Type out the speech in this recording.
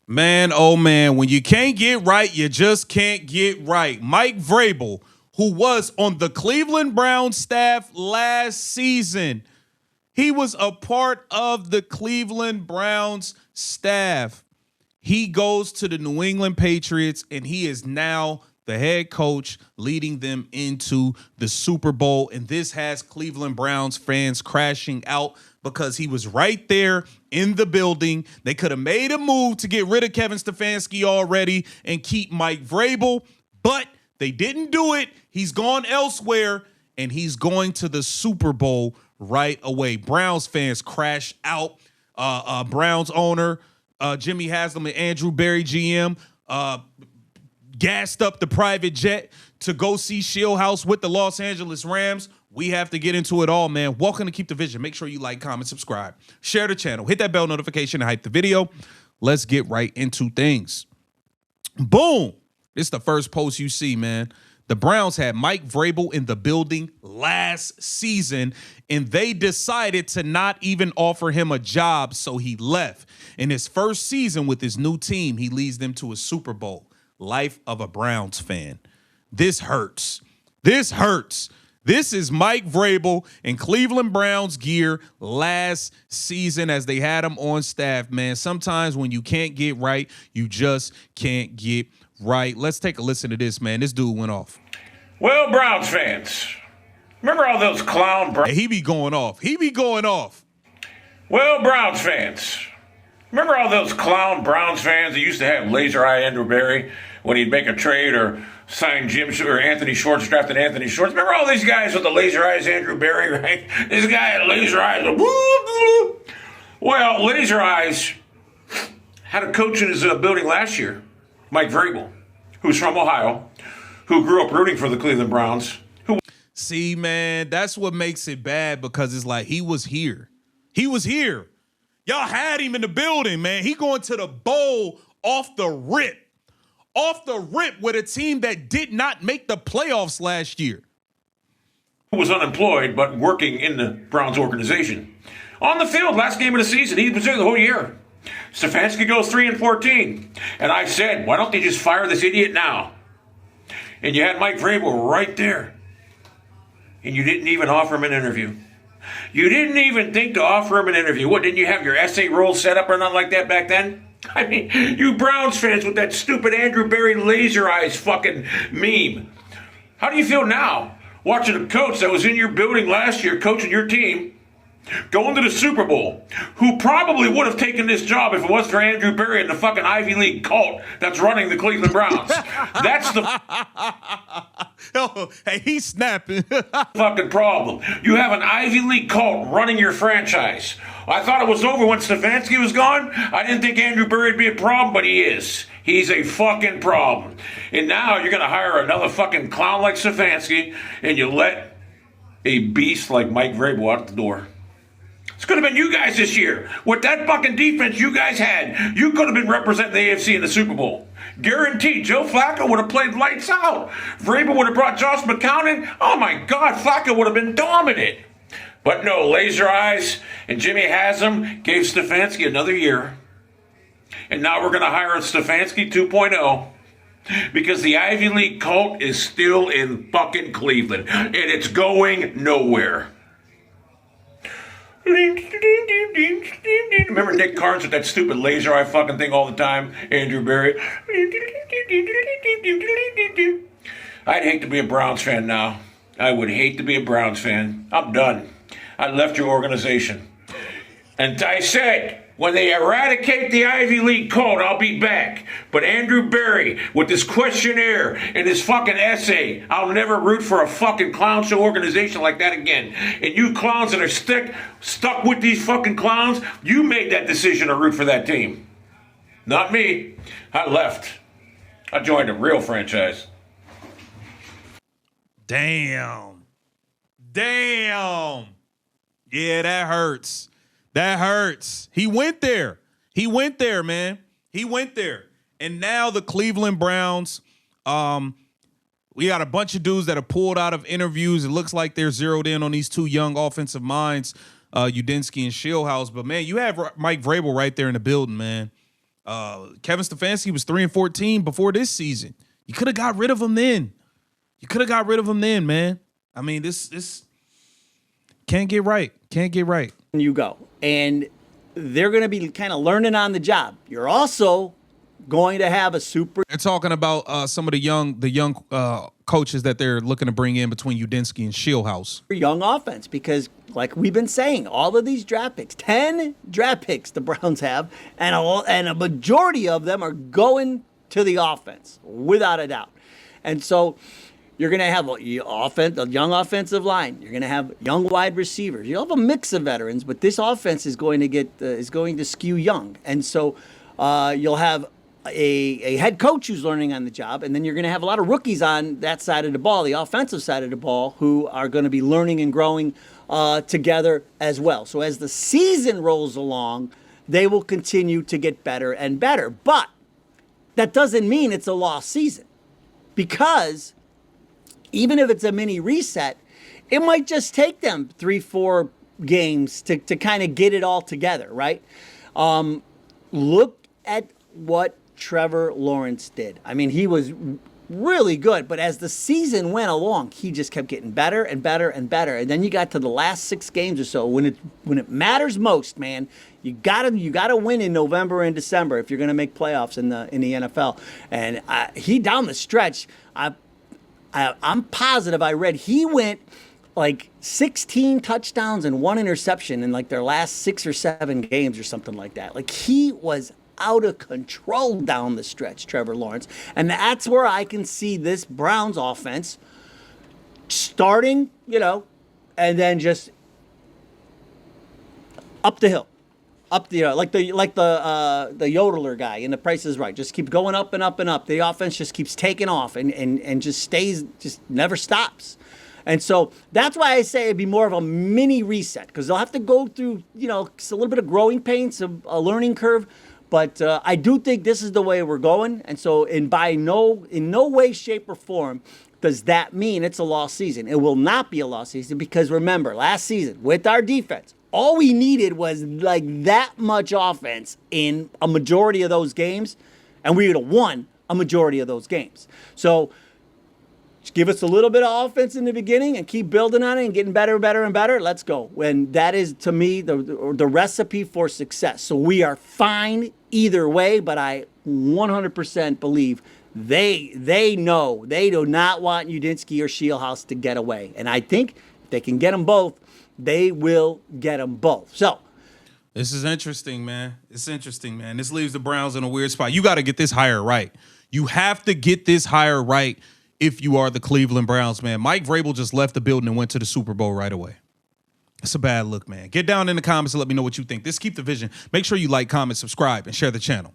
Man, oh man, when you can't get right, you just can't get right. Mike Vrabel, who was on the Cleveland Browns staff last season, he was a part of the Cleveland Browns staff. He goes to the New England Patriots, and he is now the head coach leading them into the Super Bowl. And this has Cleveland Browns fans crashing out because he was right there in the building. They could have made a move to get rid of Kevin Stefanski already and keep Mike Vrabel, but they didn't do it. He's gone elsewhere, and he's going to the Super Bowl right away. Browns fans crash out. Browns owner Jimmy Haslam and Andrew Berry, GM, gassed up the private jet to go see Shieldhouse with the Los Angeles Rams. We have to get into it all, man. Welcome to Keep the Vision. Make sure you like, comment, subscribe, share the channel, hit that bell notification, and hype the video. Let's get right into things. Boom. It's the first post you see, man. The Browns had Mike Vrabel in the building last season, and they decided to not even offer him a job, so he left. In his first season with his new team, he leads them to a Super Bowl. Life of a Browns fan. This hurts. This hurts. This is Mike Vrabel in Cleveland Browns gear last season as they had him on staff, man. Sometimes when you can't get right, you just can't get right. Let's take a listen to this, man. This dude went off. Well, Browns fans, remember all those clown Hey, he be going off. He be going off. Well, Browns fans, remember all those clown Browns fans that used to have laser eye Andrew Berry when he'd make a trade or sign or Anthony Schwartz, drafted Anthony Schwartz? Remember all these guys with the laser eyes, Andrew Berry, right? This guy had laser eyes. Well, laser eyes had a coach in his building last year, Mike Vrabel, who's from Ohio, who grew up rooting for the Cleveland Browns. See, man, that's what makes it bad, because it's like he was here. He was here. Y'all had him in the building, man. He going to the bowl off the rip. Off the rip with a team that did not make the playoffs last year. Who was unemployed but working in the Browns organization. On the field, last game of the season, he was there the whole year. Stefanski goes 3-14. And I said, why don't they just fire this idiot now? And you had Mike Vrabel right there. And you didn't even offer him an interview. You didn't even think to offer him an interview. What, didn't you have your essay roll set up or nothing like that back then? I mean, you Browns fans with that stupid Andrew Berry laser eyes fucking meme. How do you feel now watching a coach that was in your building last year coaching your team going to the Super Bowl, who probably would have taken this job if it wasn't for Andrew Berry and the fucking Ivy League cult that's running the Cleveland Browns? That's the Oh, hey, he's snapping. fucking problem. You have an Ivy League cult running your franchise. I thought it was over when Stefanski was gone. I didn't think Andrew Berry would be a problem, but he is. He's a fucking problem. And now you're going to hire another fucking clown like Stefanski, and you let a beast like Mike Vrabel out the door. It's could have been you guys this year. With that fucking defense you guys had, you could have been representing the AFC in the Super Bowl. Guaranteed. Joe Flacco would have played lights out. Vrabel would have brought Josh McCown in. Oh my God, Flacco would have been dominant. But no, laser eyes and Jimmy Haslam gave Stefanski another year. And now we're going to hire a Stefanski 2.0 because the Ivy League cult is still in fucking Cleveland and it's going nowhere. Remember Nick Carnes with that stupid laser eye fucking thing all the time? Andrew Berry. I'd hate to be a Browns fan now. I would hate to be a Browns fan. I'm done. I left your organization. And I said, when they eradicate the Ivy League cult, I'll be back. But Andrew Berry, with this questionnaire and his fucking essay, I'll never root for a fucking clown show organization like that again. And you clowns that are stuck with these fucking clowns, you made that decision to root for that team. Not me. I left. I joined a real franchise. Damn. Damn. Yeah, that hurts. That hurts. He went there. He went there, man. He went there. And now the Cleveland Browns, we got a bunch of dudes that are pulled out of interviews. It looks like they're zeroed in on these two young offensive minds, Udinski and Shieldhouse. But, man, you have Mike Vrabel right there in the building, man. Kevin Stefanski was 3-14 before this season. You could have got rid of him then. Man. I mean, this can't get right. You go. And they're going to be kind of learning on the job. You're also going to have a super They're talking about some of the young coaches that they're looking to bring in between Udinski and Shieldhouse. young offense because, like we've been saying, all of these draft picks, 10 draft picks the Browns have, and a majority of them are going to the offense, without a doubt. And so you're going to have a young offensive line. You're going to have young wide receivers. You'll have a mix of veterans, but this offense is going to skew young. And so you'll have a head coach who's learning on the job, and then you're going to have a lot of rookies on that side of the ball, the offensive side of the ball, who are going to be learning and growing together as well. So as the season rolls along, they will continue to get better and better. But that doesn't mean it's a lost season, because even if it's a mini reset, it might just take them 3-4 games to kind of get it all together, right? Look at what Trevor Lawrence did. I mean, he was really good, but as the season went along, he just kept getting better and better and better. And then you got to the last 6 games or so, when it matters most, man, you gotta win in November and December if you're gonna make playoffs in the NFL. And he down the stretch, I'm positive I read he went like 16 touchdowns and 1 interception in like their last 6 or 7 games or something like that. Like, he was out of control down the stretch, Trevor Lawrence. And that's where I can see this Browns offense starting, and then just up the hill. Up the like the yodeler guy in The Price is Right. Just keep going up and up and up. The offense just keeps taking off and just stays, just never stops. And so that's why I say it'd be more of a mini reset, because they'll have to go through, a little bit of growing pains, a learning curve. But I do think this is the way we're going. And so in no way, shape, or form does that mean it's a lost season. It will not be a lost season, because remember, last season with our defense, all we needed was like that much offense in a majority of those games, and we would have won a majority of those games. So just give us a little bit of offense in the beginning and keep building on it and getting better and better and better. Let's go. And that is, to me, the recipe for success. So we are fine either way, but I 100% believe they know they do not want Udinski or Shieldhouse to get away. And I think if they can get them both, they will get them both. So this is interesting, man. It's interesting, man. This leaves the Browns in a weird spot. You got to get this hire right. You have to get this hire right if you are the Cleveland Browns, man. Mike Vrabel just left the building and went to the Super Bowl right away. It's a bad look, man. Get down in the comments and let me know what you think. This Keep the Vision. Make sure you like, comment, subscribe, and share the channel.